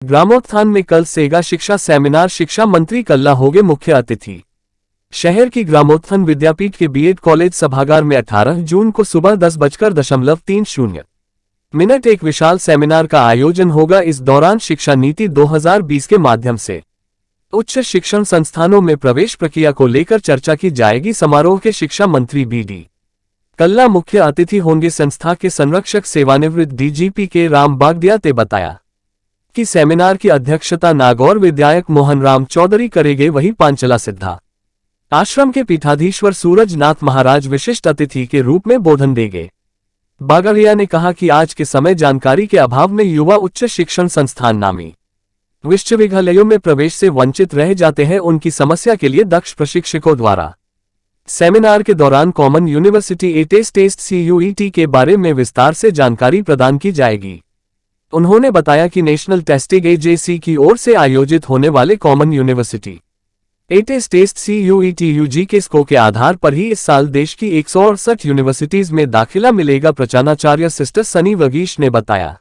ग्रामोत्थान में कल सेगा शिक्षा सेमिनार, शिक्षा मंत्री कल्ला होंगे मुख्य अतिथि। शहर की ग्रामोत्थान विद्यापीठ के बीएड कॉलेज सभागार में 18 जून को सुबह 10:30 एक विशाल सेमिनार का आयोजन होगा। इस दौरान शिक्षा नीति 2020 के माध्यम से उच्च शिक्षण संस्थानों में प्रवेश प्रक्रिया को लेकर चर्चा की जाएगी। समारोह के शिक्षा मंत्री बी.डी. कल्ला मुख्य अतिथि होंगे। संस्था के संरक्षक सेवानिवृत्त डीजीपी के राम बागदिया ने बताया कि सेमिनार की अध्यक्षता नागौर विधायक मोहन राम चौधरी करेंगे। वहीं पांचला सिद्धा आश्रम के पीठाधीश्वर सूरज नाथ महाराज विशिष्ट अतिथि के रूप में बोधन देंगे। बागड़िया ने कहा कि आज के समय जानकारी के अभाव में युवा उच्च शिक्षण संस्थान नामी विश्वविद्यालयों में प्रवेश से वंचित रह जाते हैं। उनकी समस्या के लिए दक्ष प्रशिक्षकों द्वारा सेमिनार के दौरान कॉमन यूनिवर्सिटी एटेस्ट टेस्ट CUET के बारे में विस्तार से जानकारी प्रदान की जाएगी। उन्होंने बताया कि नेशनल टेस्टिंग एजेंसी की ओर से आयोजित होने वाले कॉमन यूनिवर्सिटी एटेस्ट टेस्ट CUET UG के स्कोर के आधार पर ही इस साल देश की 168 यूनिवर्सिटीज में दाखिला मिलेगा। प्रचाराचार्य सिस्टर सनी वगीश ने बताया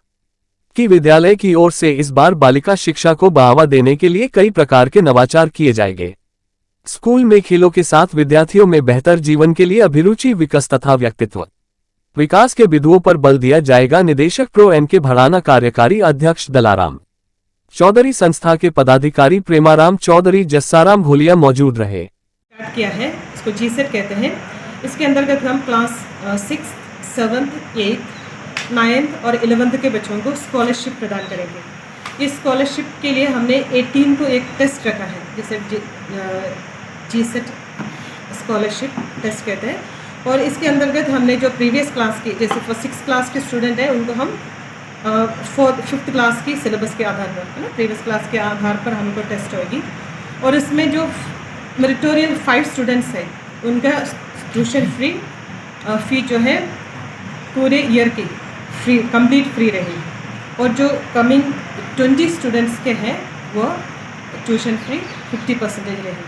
कि विद्यालय की ओर से इस बार बालिका शिक्षा को बढ़ावा देने के लिए कई प्रकार के नवाचार किए जाएंगे। स्कूल में खेलों के साथ विद्यार्थियों में बेहतर जीवन के लिए अभिरुचि विकास तथा व्यक्तित्व विकास के बिंदुओं पर बल दिया जाएगा। निदेशक प्रो एन के भड़ाना, कार्यकारी अध्यक्ष दलाराम चौधरी, संस्था के पदाधिकारी प्रेमाराम चौधरी, जस्साराम घोलिया मौजूद रहे। किया है, इसको GSET कहते हैं। इसके अंतर्गत हम क्लास 6, 7, 8, 9 और 11 के बच्चों को स्कॉलरशिप प्रदान करेंगे। इस स्कॉलरशिप के लिए हमने 18 को एक टेस्ट रखा है, जिसे GSET स्कॉलरशिप टेस्ट कहते हैं। और इसके अंतर्गत हमने जो प्रीवियस क्लास की, जैसे 6th क्लास के स्टूडेंट हैं, उनको हम 5th क्लास की सिलेबस के आधार पर, है ना, प्रीवियस क्लास के आधार पर हमको टेस्ट होगी। और इसमें जो मेरिटोरियल 5 स्टूडेंट्स हैं, उनका ट्यूशन फ्री फी जो है पूरे ईयर की फ्री, कंप्लीट फ्री रहेगी। और जो कमिंग 20 स्टूडेंट्स के हैं, वो ट्यूशन फ्री 50% रहेगी।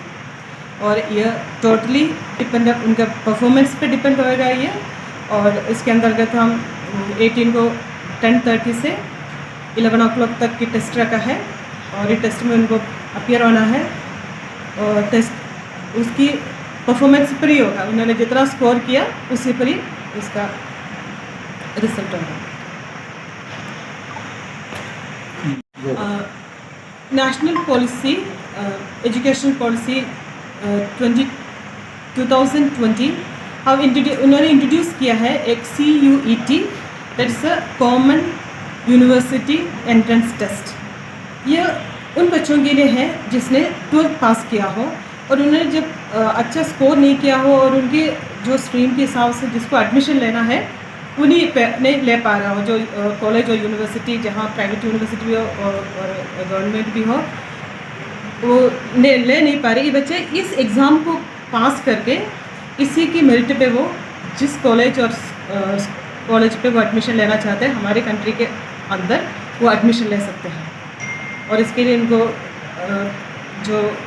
और ये टोटली डिपेंड, उनका परफॉर्मेंस पे डिपेंड होएगा ये। और इसके अंतर्गत हम 18 को 10:30 से 11 o'clock तक की टेस्ट रखा है। और ये टेस्ट में उनको अपीयर होना है और टेस्ट उसकी परफॉर्मेंस पर ही होगा। उन्होंने जितना स्कोर किया उसी पर ही उसका रिजल्ट होगा। नेशनल पॉलिसी, एजुकेशन पॉलिसी 2020 उन्होंने इंट्रोड्यूस किया है एक CUET, that is a common university entrance test. ये उन बच्चों के लिए है जिसने 12th पास किया हो और उन्होंने जब अच्छा स्कोर नहीं किया हो और उनकी जो स्ट्रीम के हिसाब से जिसको एडमिशन लेना है उन्हीं पे नहीं ले पा रहा हो, जो कॉलेज और यूनिवर्सिटी, जहाँ प्राइवेट यूनिवर्सिटी भी हो और गवर्नमेंट भी हो, वो ले नहीं पा रही। ये बच्चे इस एग्ज़ाम को पास करके इसी की मेरिट पे वो जिस कॉलेज और कॉलेज पे वो एडमिशन लेना चाहते हैं हमारे कंट्री के अंदर, वो एडमिशन ले सकते हैं। और इसके लिए इनको जो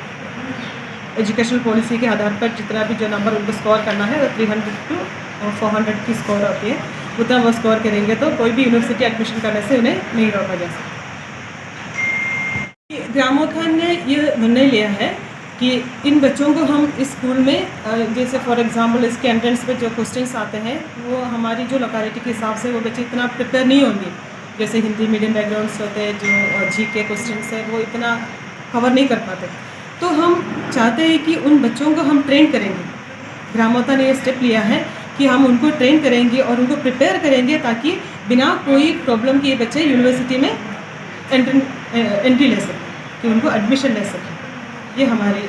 एजुकेशन पॉलिसी के आधार पर जितना भी जो नंबर उनको स्कोर करना है, 300 to 400 की स्कोर होती है, उतना वो स्कोर करेंगे तो कोई भी यूनिवर्सिटी एडमिशन करने से उन्हें नहीं रोका जा सकता। ग्रामोत्थान ने ये निर्णय लिया है कि इन बच्चों को हम इस स्कूल में, जैसे फॉर एग्जांपल इसके एंट्रेंस पे जो क्वेश्चंस आते हैं, वो हमारी जो लोकेलिटी के हिसाब से वो बच्चे इतना प्रिपेयर नहीं होंगे। जैसे हिंदी मीडियम बैकग्राउंड्स होते हैं, जो GK क्वेश्चंस है, वो इतना कवर नहीं कर पाते। तो हम चाहते हैं कि उन बच्चों को हम ट्रेन करेंगे। ग्रामोत्थान ने ये स्टेप लिया है कि हम उनको ट्रेन करेंगे और उनको प्रिपेयर करेंगे ताकि बिना कोई प्रॉब्लम के ये बच्चे यूनिवर्सिटी में एंट्री ले सकें, कि उनको एडमिशन ले सकें। ये हमारी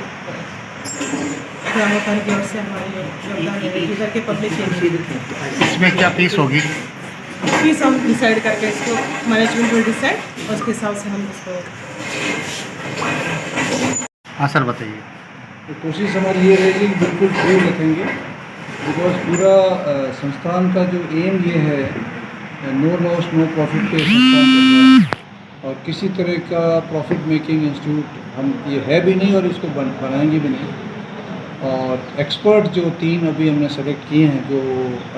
ग्रामोत्थान की ओर से हमारी योगदान है इधर के पब्लिक के लिए। इसमें क्या फीस होगी? फीस हम डिसाइड करके इसको मैनेजमेंट विल डिसाइड और उसके हिसाब से हम इसको। हाँ सर, बताइए। तो कोशिश हमारी ये रहेगी कि बिल्कुल फ्री रखेंगे, बिकॉज पूरा संस्थान का जो एम ये है, नो लॉस नो प्रॉफिट पे संस्थान चल रहा है और किसी तरह का प्रॉफिट मेकिंग इंस्टीट्यूट हम ये है भी नहीं और इसको बनाएंगे भी नहीं। और एक्सपर्ट जो 3 अभी हमने सेलेक्ट किए हैं, जो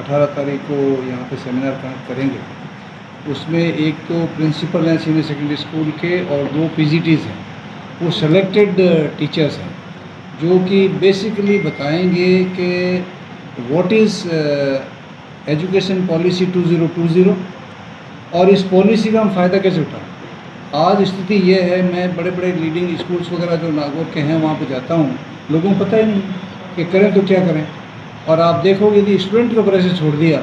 18 तारीख को यहाँ पे सेमिनार करेंगे, उसमें एक तो प्रिंसिपल हैं सीनियर सेकेंडरी स्कूल के और 2 पीजीटीज़ हैं। वो सेलेक्टेड टीचर्स हैं जो कि बेसिकली बताएंगे कि व्हाट इज़ एजुकेशन पॉलिसी 2020 और इस पॉलिसी का हम फ़ायदा कैसे उठाएं। आज स्थिति ये है, मैं बड़े बड़े लीडिंग स्कूल्स वगैरह जो नागौर के हैं वहाँ पे जाता हूँ, लोगों को पता ही नहीं कि करें तो क्या करें। और आप देखोगे यदि स्टूडेंट के ऊपर ऐसे छोड़ दिया,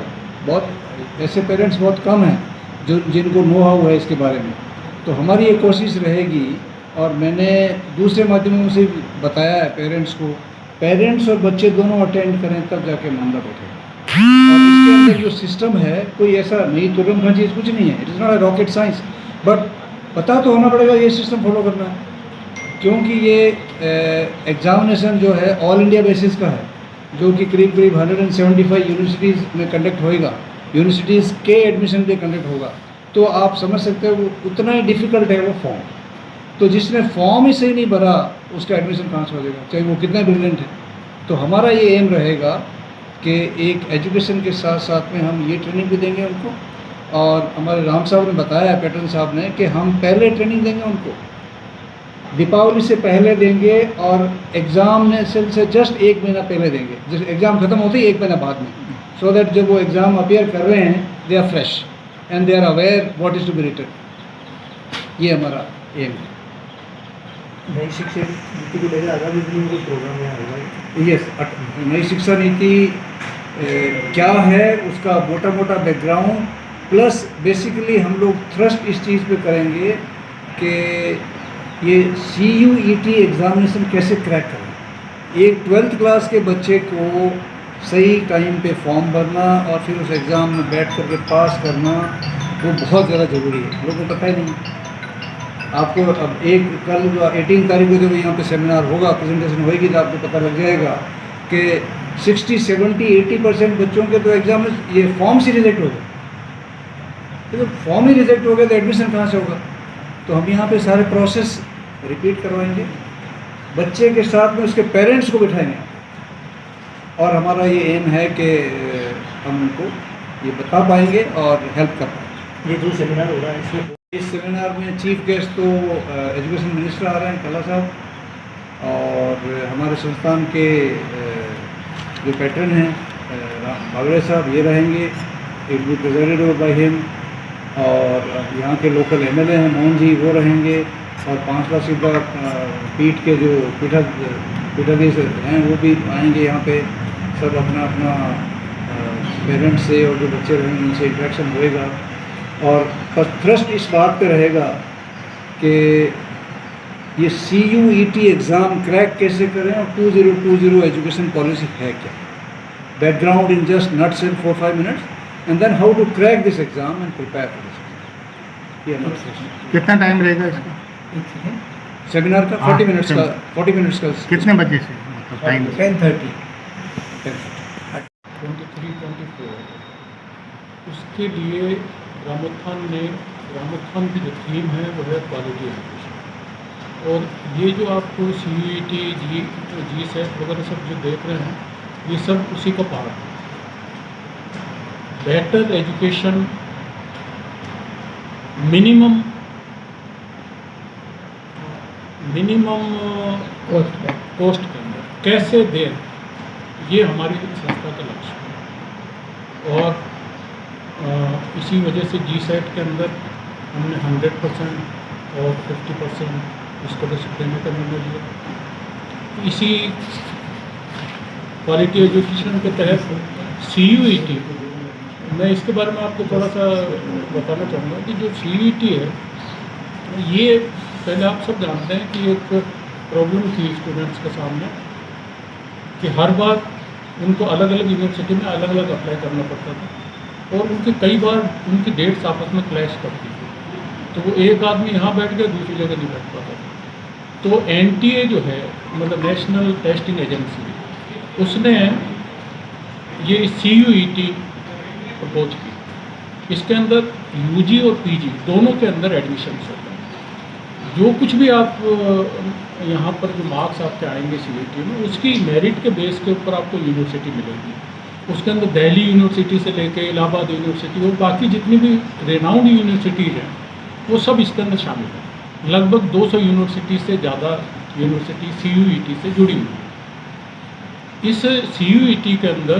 बहुत ऐसे पेरेंट्स बहुत कम हैं जो जिनको नो हाउ है इसके बारे में। तो हमारी ये कोशिश रहेगी और मैंने दूसरे माध्यमों से बताया है पेरेंट्स और बच्चे दोनों अटेंड करें तब जाके मामला बैठेगा। और इसके अंदर जो सिस्टम है कोई ऐसा नहीं तुरम का चीज़ कुछ नहीं है, it is not a rocket science, but पता तो होना पड़ेगा ये सिस्टम फॉलो करना है, क्योंकि ये एग्जामिनेशन जो है ऑल इंडिया बेसिस का है, जो कि करीब 175 यूनिवर्सिटीज़ में कंडक्ट होएगा, यूनिवर्सिटीज़ के एडमिशन पे कंडक्ट होगा। तो आप समझ सकते हो उतना ही डिफ़िकल्ट है वो फॉर्म। तो जिसने फॉर्म ही सही नहीं भरा उसका एडमिशन कहाँ से हो जाएगा, चाहे वो कितना ब्रिलियंट है। तो हमारा ये एम रहेगा कि एक एजुकेशन के साथ साथ में हम ये ट्रेनिंग भी देंगे उनको, और हमारे राम साहब ने बताया, पैटर्न साहब ने, कि हम पहले ट्रेनिंग देंगे उनको, दीपावली से पहले देंगे और एग्ज़ामिनेशन से जस्ट 1 महीना पहले देंगे, जैसे एग्ज़ाम ख़त्म होते ही 1 महीना बाद में, सो दैट जब वो एग्ज़ाम अपियर कर रहे हैं they are fresh and they are aware what is to be written. ये हमारा एम है। नई शिक्षा नीति को लेकर आगामी दिनों में कोई प्रोग्राम यहाँ होगा? यस, नई शिक्षा नीति क्या है उसका मोटा मोटा बैकग्राउंड, प्लस बेसिकली हम लोग थ्रस्ट इस चीज़ पे करेंगे कि ये CUET एग्ज़ामिनेशन कैसे क्रैक करें। एक 12th क्लास के बच्चे को सही टाइम पे फॉर्म भरना और फिर उस एग्ज़ाम में बैठ करके पास करना वो बहुत ज़्यादा ज़रूरी है, लोगों को पता ही नहीं। आपको अब कल 18 तारीख को जब यहाँ पे सेमिनार होगा, प्रेजेंटेशन होगी, तो आपको पता लग जाएगा कि 60, 70, 80% बच्चों के तो एग्ज़ाम में ये फॉर्म से रिजेक्ट हो गए। तो फॉर्म ही रिजेक्ट हो गया तो एडमिशन कहाँ से होगा। तो हम यहाँ पे सारे प्रोसेस रिपीट करवाएंगे, बच्चे के साथ में उसके पेरेंट्स को बिठाएंगे, और हमारा ये एम है कि हम उनको ये बता पाएंगे और हेल्प कर पाएंगे। ये जो सेमिनार हो रहा है इसमें इस सेमिनार में चीफ गेस्ट तो एजुकेशन मिनिस्टर आ रहे हैं, कला साहब, और हमारे संस्थान के जो पैटर्न हैं बागड़े साहब ये रहेंगे, it be presented by him, और यहाँ के लोकल MLA हैं मोहन जी वो रहेंगे, और 5 लाख सीधा पीठ के जो पीठाधीश हैं वो भी आएंगे यहाँ पे। सब अपना अपना पेरेंट्स से और जो बच्चे रहेंगे उनसे इंटरेक्शन होएगा, और थ्रस्ट इस बात पे रहेगा कि ये CUET एग्ज़ाम क्रैक कैसे करें और 2020 एजुकेशन पॉलिसी है क्या, background in just nuts in 4-5 minutes, and then how to crack this exam and prepare for this. ये हमारा सेशन। कितना टाइम रहेगा इसका सेमिनार का 40 मिनट्स का, 40 मिनट्स का। कितने बजे से मतलब टाइम? 10:30। 23-24 उसके लिए ग्रामोत्थान की जो थीम है वो है क्वालिटी एजुकेशन। और ये जो आपको CUET, GSET वगैरह सब जो देख रहे हैं ये सब उसी का पार्ट है। बेटर एजुकेशन मिनिमम कॉस्ट के अंदर कैसे दें, ये हमारी संस्था का लक्ष्य है। और इसी वजह से GSET के अंदर हमने 100% और 50% स्कॉलरशिप देने का निर्णय लिया। इसी क्वालिटी एजुकेशन के तहत CUET, मैं इसके बारे में आपको थोड़ा सा बताना चाहूँगा कि जो CUET है ये पहले आप सब जानते हैं कि एक प्रॉब्लम थी स्टूडेंट्स के सामने कि हर बार उनको अलग अलग यूनिवर्सिटी में अलग अलग अप्लाई करना पड़ता था, और उनके कई बार उनकी डेट्स आपस में क्लैश करती थी, तो वो एक आदमी यहाँ बैठ गया दूसरी जगह नहीं बैठ पाता था। तो NTA जो है मतलब नेशनल टेस्टिंग एजेंसी, उसने ये CUET प्रपोज की। इसके अंदर UG और PG दोनों के अंदर एडमिशन होता है। जो कुछ भी आप यहाँ पर जो मार्क्स आपके आएंगे CUET में, उसकी मेरिट के बेस के ऊपर आपको यूनिवर्सिटी मिलेगी। उसके अंदर दिल्ली यूनिवर्सिटी से लेके इलाहाबाद यूनिवर्सिटी और बाकी जितनी भी रेनाउंड यूनिवर्सिटीज़ हैं वो सब इसके अंदर शामिल हैं। लगभग 200 यूनिवर्सिटी से ज़्यादा यूनिवर्सिटी CUET से जुड़ी हुई है। इस CUET के अंदर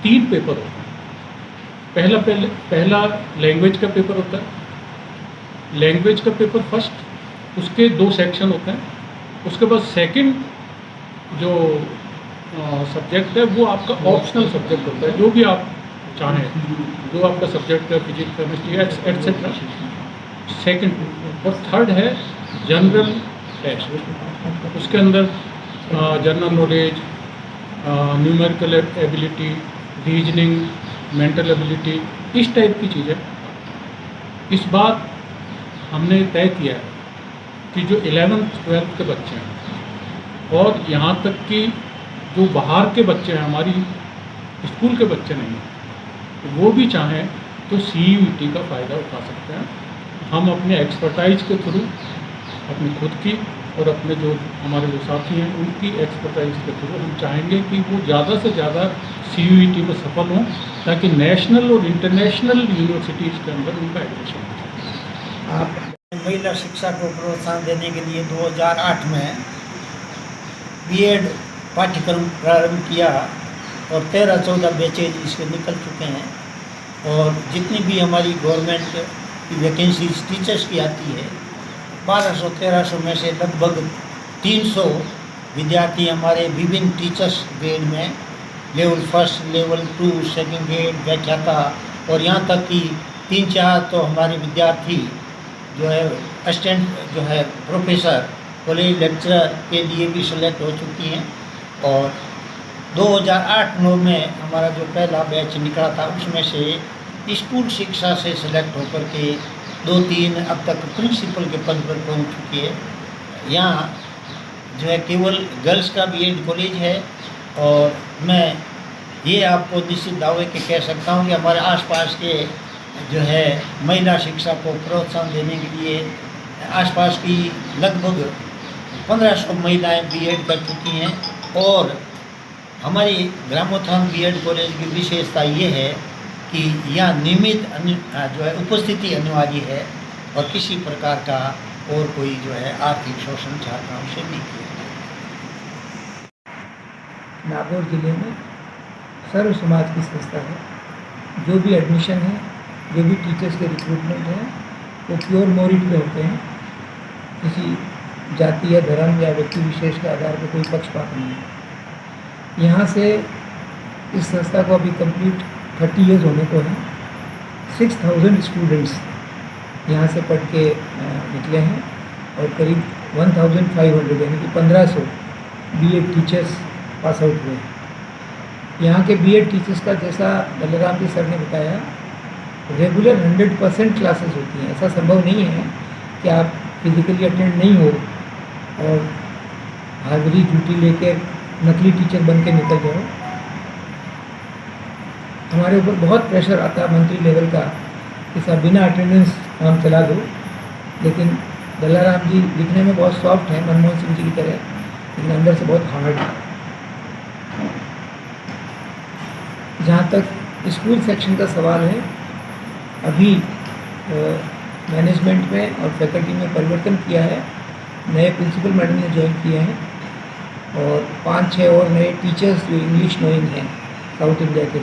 3 पेपर होते हैं। पहला लैंग्वेज का पेपर होता है। लैंग्वेज का पेपर फर्स्ट, उसके 2 सेक्शन होते हैं। उसके बाद सेकंड जो सब्जेक्ट है वो आपका ऑप्शनल सब्जेक्ट होता है, जो भी आप चाहें, जो आपका सब्जेक्ट है, फिजिक्स, केमिस्ट्री एट्सेट्रा, सेकंड। और थर्ड है जनरल टेस्ट। उसके अंदर general knowledge, numerical ability, reasoning, mental ability, इस टाइप की चीज़ें। इस बार हमने तय किया है कि जो 11th 12th के बच्चे हैं और यहाँ तक कि जो बाहर के बच्चे हैं, हमारी स्कूल के बच्चे नहीं हैं, वो भी चाहें तो CUET का फ़ायदा उठा सकते हैं। हम अपने एक्सपर्टाइज के थ्रू, अपनी खुद की और अपने जो हमारे जो साथी हैं उनकी एक्सपर्टाइज के थ्रू हम चाहेंगे कि वो ज़्यादा से ज़्यादा CUET में सफल हों, ताकि नेशनल और इंटरनेशनल यूनिवर्सिटीज़ के अंदर उनका एडमिशन हो। आप महिला शिक्षा को प्रोत्साहन देने के लिए 2008 में B.Ed पाठ्यक्रम प्रारंभ किया और 13-14 बैचेज इसके निकल चुके हैं। और जितनी भी हमारी गवर्नमेंट की वैकेंसीज टीचर्स की आती है, 1200-1300 में से लगभग 300 विद्यार्थी हमारे विभिन्न टीचर्स ग्रेड में, लेवल 1, लेवल 2, सेकंड ग्रेड, व्याख्याता और यहाँ तक कि 3-4 तो हमारे विद्यार्थी जो है असिस्टेंट जो है प्रोफेसर, कॉलेज लेक्चरर के लिए भी सेलेक्ट हो चुकी हैं। और 2008-9 में हमारा जो पहला बैच निकला था उसमें से स्कूल शिक्षा से सेलेक्ट होकर के 2-3 अब तक प्रिंसिपल के पद पर पहुंच चुकी है। यहाँ जो है केवल गर्ल्स का B.Ed कॉलेज है। और मैं ये आपको निश्चित दावे के कह सकता हूँ कि हमारे आसपास के जो है महिला शिक्षा को प्रोत्साहन देने के लिए आसपास की लगभग 1500 महिलाएं B.Ed कर चुकी हैं। और हमारी ग्रामोत्थान B.Ed कॉलेज की विशेषता ये है कि यहाँ नियमित जो है उपस्थिति अनिवार्य है और किसी प्रकार का और कोई जो है आर्थिक शोषण छात्राओं से नहीं किया जाता। नागौर जिले में सर्व समाज की संस्था है। जो भी एडमिशन है, जो भी टीचर्स के रिक्रूटमेंट है, वो प्योर मेरिट पे होते हैं। किसी जाति या धर्म या व्यक्ति विशेष के आधार पर कोई पक्षपात नहीं है। यहाँ से इस संस्था को अभी कंप्लीट 30 ईयर्स होने को है। 6000 स्टूडेंट्स यहाँ से पढ़ के निकले हैं और करीब 1500 यानी कि 1500 B.Ed टीचर्स पास आउट हुए हैं। यहाँ के B.Ed टीचर्स का, जैसा बलराम जी सर ने बताया, रेगुलर 100% क्लासेस होती हैं। ऐसा संभव नहीं है कि आप फिजिकली अटेंड नहीं हो और हाजिरी ड्यूटी लेकर नकली टीचर बन के निकल जाओ। हमारे ऊपर बहुत प्रेशर आता है मंत्री लेवल का कि साहब बिना अटेंडेंस काम चला दो। लेकिन बलराम जी दिखने में बहुत सॉफ्ट हैं, मनमोहन सिंह जी की तरह, लेकिन अंदर से बहुत हार्ड है। जहाँ तक स्कूल सेक्शन का सवाल है, अभी मैनेजमेंट में और फैकल्टी में परिवर्तन किया है। नए प्रिंसिपल मैडम ने ज्वाइन किए हैं और 5-6 और नए टीचर्स जो इंग्लिश नोइंग हैं साउथ इंडिया के,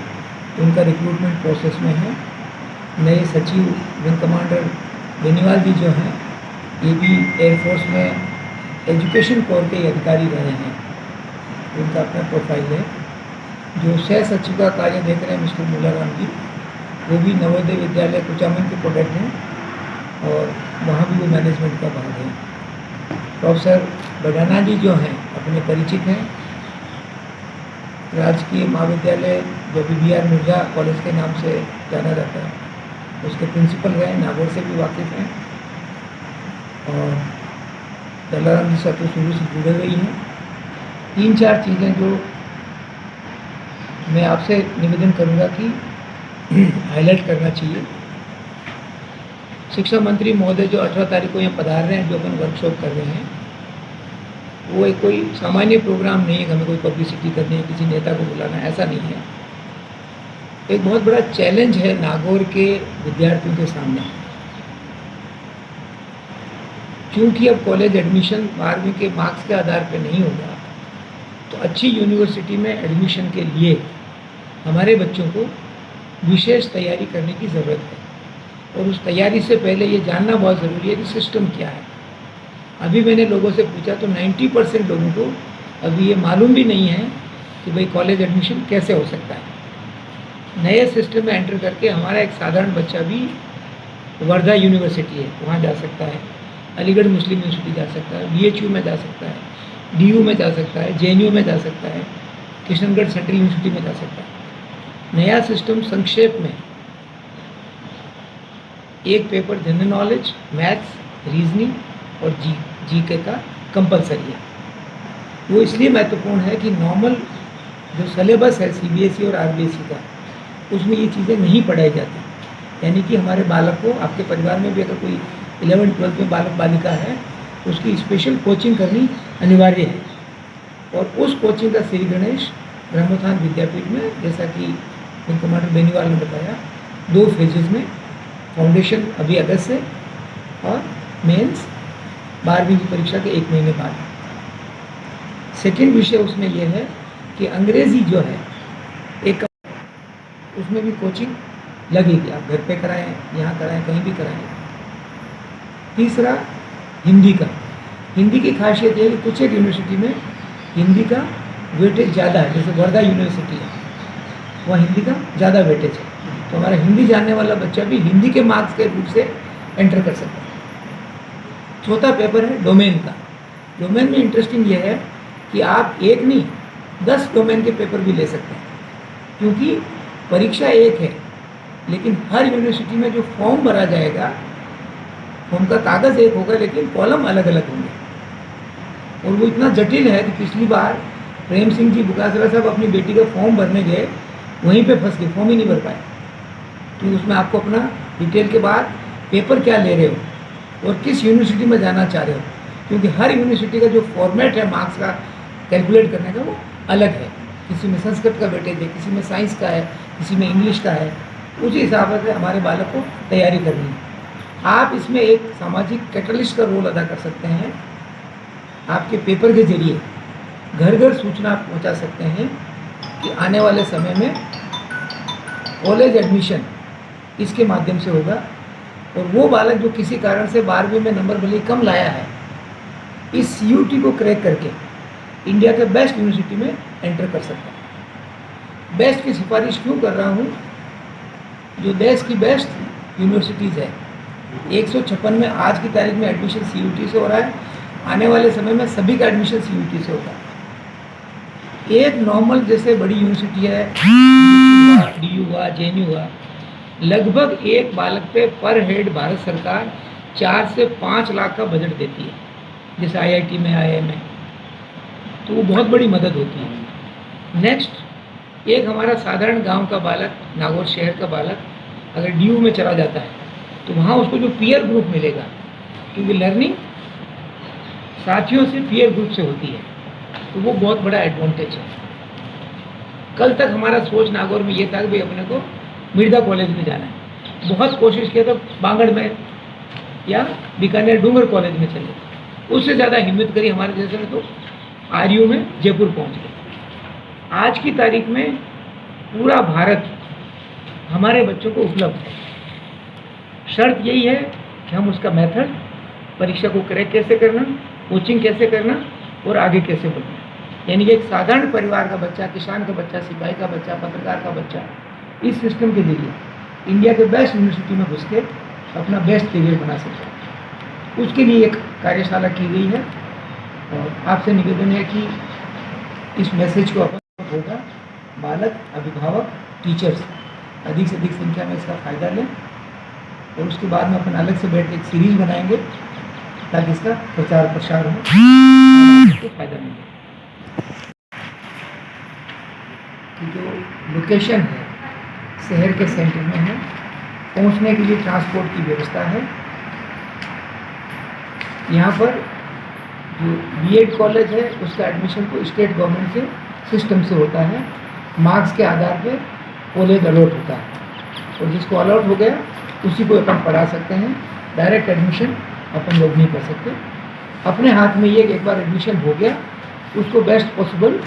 उनका रिक्रूटमेंट प्रोसेस में है। नए सचिव विंग कमांडर बेनीवाल जी जो हैं, ये भी एयरफोर्स में एजुकेशन कोर के अधिकारी रहे हैं, उनका अपना प्रोफाइल है। जो सह सचिव का कार्य देख रहे हैं मिस्टर मूलाराम जी, वो भी नवोदय विद्यालय कुचामन के प्रोडक्ट हैं और वहाँ भी वो मैनेजमेंट का भाग है। प्रोफेसर बडाना जी जो हैं अपने परिचित हैं, राजकीय महाविद्यालय जो B.R. मिर्जा कॉलेज के नाम से जाना जाता है, उसके प्रिंसिपल रहे, नागौर से भी वाकिफ़ हैं और दलाराम जी से तो शुरू से जुड़े हुए हैं। 3-4 चीज़ें जो मैं आपसे निवेदन करूंगा कि हाईलाइट करना चाहिए। शिक्षा मंत्री महोदय जो 18 तारीख को यहाँ पधार रहे हैं, जो अपन वर्कशॉप कर रहे हैं, वो एक कोई सामान्य प्रोग्राम नहीं है कि हमें कोई पब्लिसिटी करनी है, किसी नेता को बुलाना है, ऐसा नहीं है। एक बहुत बड़ा चैलेंज है नागौर के विद्यार्थियों के सामने, क्योंकि अब कॉलेज एडमिशन 12वीं के मार्क्स के आधार पर नहीं होगा, तो अच्छी यूनिवर्सिटी में एडमिशन के लिए हमारे बच्चों को विशेष तैयारी करने की ज़रूरत है। और उस तैयारी से पहले ये जानना बहुत ज़रूरी है कि सिस्टम क्या है। अभी मैंने लोगों से पूछा तो 90% लोगों को अभी ये मालूम भी नहीं है कि भाई कॉलेज एडमिशन कैसे हो सकता है। नए सिस्टम में एंटर करके हमारा एक साधारण बच्चा भी, वर्धा यूनिवर्सिटी है वहाँ जा सकता है, अलीगढ़ मुस्लिम यूनिवर्सिटी जा सकता है, BHU में जा सकता है, DU में जा सकता है, JNU में जा सकता है, किशनगढ़ सेंट्रल यूनिवर्सिटी में जा सकता है। नया सिस्टम संक्षेप में एक paper general knowledge, maths, reasoning और जीके का कंपलसरी है। वो इसलिए महत्वपूर्ण है कि नॉर्मल जो सिलेबस है CBSE और RBSE का, उसमें ये चीज़ें नहीं पढ़ाई जाती। यानी कि हमारे बालक को, आपके परिवार में भी अगर कोई 11th-12th में बालक बालिका है, उसकी स्पेशल कोचिंग करनी अनिवार्य है। और उस कोचिंग का श्री गणेश ब्रह्मोत्थान विद्यापीठ में, जैसा कि विंग कमांडर बेनीवाल ने बताया, 2 फेजेस में, फाउंडेशन अभी अगस्त से और मेंस 12वीं की परीक्षा के 1 महीने बाद। सेकेंड विषय उसमें यह है कि अंग्रेज़ी जो है एक, उसमें भी कोचिंग लगेगी। आप घर पे कराएं, यहाँ कराएं, कहीं भी कराएं। तीसरा हिंदी का। हिंदी की खासियत यह है कि कुछ एक यूनिवर्सिटी में हिंदी का वेटेज ज़्यादा है, जैसे वर्धा यूनिवर्सिटी है, वहाँ हिंदी का ज़्यादा वेटेज है। तो हमारा हिंदी जानने वाला बच्चा भी हिंदी के मार्क्स के रूप से एंटर कर सकता है। चौथा पेपर है डोमेन का। डोमेन में इंटरेस्टिंग ये है कि आप एक नहीं 10 डोमेन के पेपर भी ले सकते हैं, क्योंकि परीक्षा एक है, लेकिन हर यूनिवर्सिटी में जो फॉर्म भरा जाएगा, फॉर्म का कागज़ एक होगा लेकिन कॉलम अलग अलग होंगे। और वो इतना जटिल है कि पिछली बार प्रेम सिंह जी बुकासरा साहब अपनी बेटी का फॉर्म भरने गए, वहीं पे फंस गए, फॉर्म ही नहीं भर पाए। तो उसमें आपको अपना डिटेल के बाद पेपर क्या ले रहे हो और किस यूनिवर्सिटी में जाना चाह रहे हो, क्योंकि हर यूनिवर्सिटी का जो फॉर्मेट है मार्क्स का कैलकुलेट करने का वो अलग है। किसी में संस्कृत का वेटेज है, किसी में साइंस का है, किसी में इंग्लिश का है। उसी हिसाब से हमारे बालक को तैयारी करनी है। आप इसमें एक सामाजिक कैटलिस्ट का रोल अदा कर सकते हैं। आपके पेपर के जरिए घर घर सूचना पहुंचा सकते हैं कि आने वाले समय में कॉलेज एडमिशन इसके माध्यम से होगा। और वो बालक जो किसी कारण से 12वीं में नंबर भले कम लाया है, इस CUT को क्रैक करके इंडिया के बेस्ट यूनिवर्सिटी में एंटर कर सकता है। बेस्ट की सिफारिश क्यों कर रहा हूँ? जो देश की बेस्ट यूनिवर्सिटीज़ है, 156 में आज की तारीख में एडमिशन CUT से हो रहा है। आने वाले समय में सभी का एडमिशन CUT से होगा। एक नॉर्मल जैसे बड़ी यूनिवर्सिटी है, DU हुआ, JNU हुआ, लगभग एक बालक पे पर हेड भारत सरकार 4 से 5 लाख का बजट देती है, जैसे IIT में, IIM में, तो वो बहुत बड़ी मदद होती है। नेक्स्ट, एक हमारा साधारण गांव का बालक, नागौर शहर का बालक अगर DU में चला जाता है तो वहाँ उसको जो पीयर ग्रुप मिलेगा, क्योंकि लर्निंग साथियों से, पीयर ग्रुप से होती है, तो वो बहुत बड़ा एडवांटेज है। कल तक हमारा सोच नागौर में ये था कि भाई अपने को मिर्जा कॉलेज में जाना है। बहुत कोशिश किया था बांगड़ में या बीकानेर डूंगर कॉलेज में चले, उससे ज़्यादा हिम्मत करी हमारे जैसे ने तो RU में जयपुर पहुंच गए। आज की तारीख में पूरा भारत हमारे बच्चों को उपलब्ध है। शर्त यही है कि हम उसका मेथड, परीक्षा को क्रैक कैसे करना, कोचिंग कैसे करना और आगे कैसे बढ़ना। यानी कि एक साधारण परिवार का बच्चा, किसान का बच्चा, सिपाही का बच्चा, पत्रकार का बच्चा इस सिस्टम के जरिए इंडिया के बेस्ट यूनिवर्सिटी में घुस के अपना बेस्ट करियर बना सकता है। उसके लिए एक कार्यशाला की गई है और आपसे निवेदन है कि इस मैसेज को अपन होगा, बालक, अभिभावक, टीचर्स अधिक से अधिक संख्या में इसका फ़ायदा लें। और उसके बाद में अपन अलग से बैठ के एक सीरीज़ बनाएंगे ताकि इसका प्रचार प्रसार हो, तो फ़ायदा मिले। जो लोकेशन है शहर के सेंटर में है, पहुंचने के लिए ट्रांसपोर्ट की व्यवस्था है। यहाँ पर जो बीएड कॉलेज है उसका एडमिशन तो स्टेट गवर्नमेंट से सिस्टम से होता है, मार्क्स के आधार पे कॉलेज अलॉट होता है और जिसको अलॉट हो गया उसी को अपन पढ़ा सकते हैं। डायरेक्ट एडमिशन अपन लोग नहीं कर सकते। अपने हाथ में ये कि एक बार एडमिशन हो गया उसको बेस्ट पॉसिबल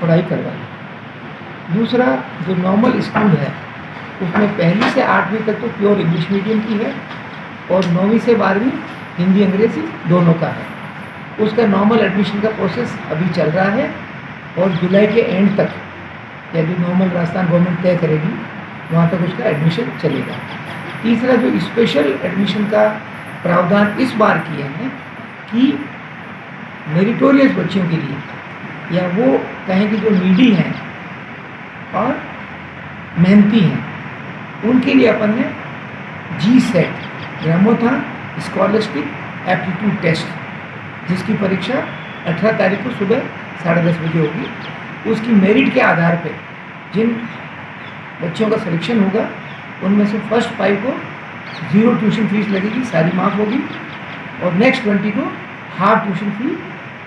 पढ़ाई करवाइए। दूसरा, जो नॉर्मल स्कूल है उसमें पहली से 8वीं तक तो प्योर इंग्लिश मीडियम की है और 9वीं से 12वीं हिंदी अंग्रेजी दोनों का है। उसका नॉर्मल एडमिशन का प्रोसेस अभी चल रहा है और जुलाई के एंड तक यदि नॉर्मल राजस्थान गवर्नमेंट तय करेगी वहाँ तक उसका एडमिशन चलेगा। तीसरा, जो स्पेशल एडमिशन का प्रावधान इस बार किए हैं कि मेरिटोरियस बच्चों के लिए या वो कहें कि जो नीडी हैं और मेहनती हैं उनके लिए अपन ने GSET ग्रामोत्थान स्कॉलरशिप एप्टीट्यूड टेस्ट जिसकी परीक्षा 18 तारीख को सुबह 10:30 बजे होगी। उसकी मेरिट के आधार पे जिन बच्चों का सिलेक्शन होगा उनमें से फर्स्ट 5 को 0 ट्यूशन फीस लगेगी, सारी माफ़ होगी और नेक्स्ट 20 को हाफ ट्यूशन फी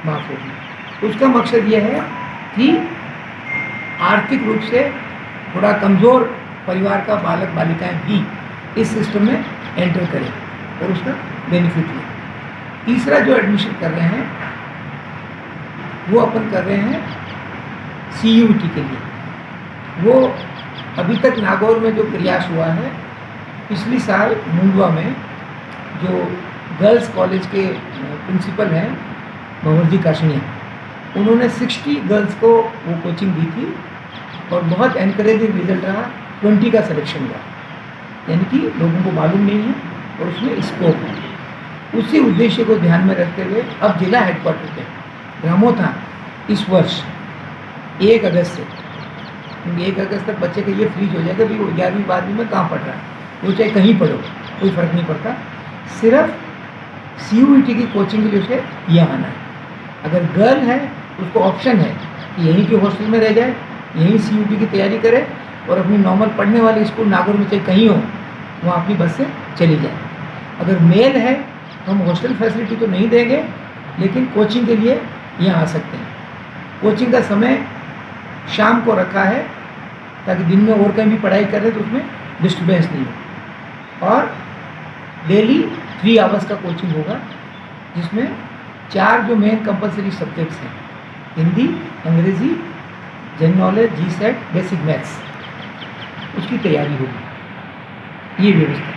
माफ़ होगी। उसका मकसद यह है कि आर्थिक रूप से थोड़ा कमज़ोर परिवार का बालक बालिकाएं भी इस सिस्टम में एंटर करें और उसका बेनिफिट लें। तीसरा जो एडमिशन कर रहे हैं वो अपन कर रहे हैं CUET के लिए। वो अभी तक नागौर में जो प्रयास हुआ है, पिछली साल मुंडवा में जो गर्ल्स कॉलेज के प्रिंसिपल हैं भंवरजी काशनिया, उन्होंने 60 गर्ल्स को वो कोचिंग दी थी और बहुत एनकरेजिंग रिजल्ट रहा। 20 का सिलेक्शन हुआ, यानी कि लोगों को मालूम नहीं है और उसमें स्कोप है। उसी उद्देश्य को ध्यान में रखते हुए अब जिला हेडक्वार्टर पे ग्रामोत्थान इस वर्ष 1 अगस्त से, क्योंकि 1 अगस्त तक बच्चे का ये फ्रीज हो जाएगा भाई वो 11वीं 12वीं में कहाँ पढ़ रहा है, वो चाहे कहीं पढ़ो कोई फ़र्क नहीं पड़ता, सिर्फ CUET की कोचिंग के लिए उसे यहाँ आना है। अगर गर्ल है उसको ऑप्शन है कि यहीं के हॉस्टल में रह जाए, यहीं CUET की तैयारी करे और अपनी नॉर्मल पढ़ने वाले स्कूल नागौर में चाहे कहीं हो वहाँ अपनी बस से चली जाए। अगर मेल है तो हम हॉस्टल फैसिलिटी तो नहीं देंगे लेकिन कोचिंग के लिए यहाँ आ सकते हैं। कोचिंग का समय शाम को रखा है ताकि दिन में और कहीं भी पढ़ाई कर रहे तो उसमें डिस्टर्बेंस नहीं हो। और डेली 3 आवर्स का कोचिंग होगा जिसमें 4 जो मेन कंपलसरी सब्जेक्ट्स हैं, हिंदी, अंग्रेज़ी, general knowledge, GSET, basic maths, उसकी तैयारी होगी। ये व्यवस्था